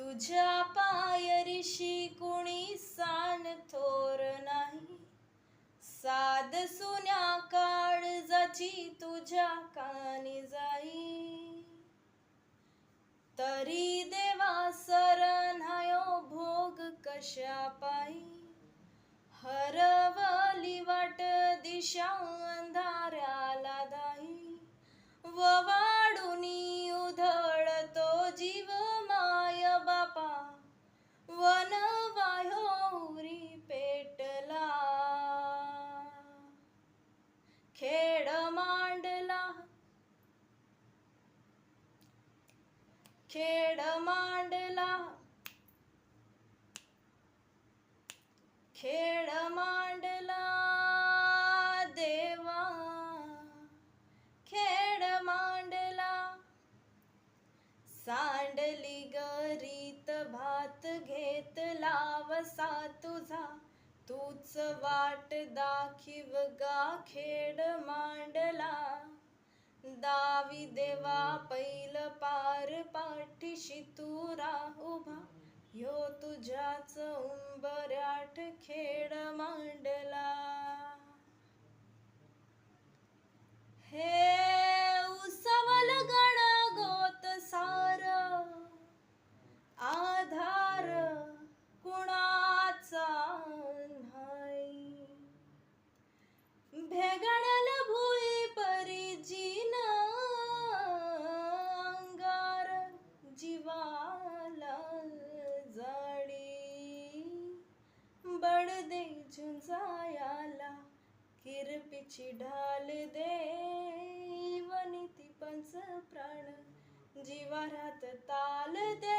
तुझ्या पायरीशी कुणी सान थोर नाही, साध सुन्या काळजाची तुझ्या कानी जाई. तरी देवा सरन्हायो भोग कशा पायी, हरवली वाट दिशा अंधाऱ्याला दाई. वाढूनी उधळतो जीव माय बापा, वन वाह्योरी पेटला. खेड मांडला, खेड मांडला, खेड मांडला देवा, खेड मांडला. सांडली गरीत भात घेतला वसा तुझा, तूच वाट दाखीव गा खेड मांडला. दावी देवा पैल पार पाठीशी तू उभा, ह्यो तुझ्याच उंबऱ्यात खेड मांडला. हे उसवल गण गोत सार, आधार कुणाचा नाही. भेगणल भुई परी जीन अंगार, जीवाला जाडी. बडदे झुंजायाला किरपीची ढाल दे, वनिती पंच प्राण जिवारात ताल दे.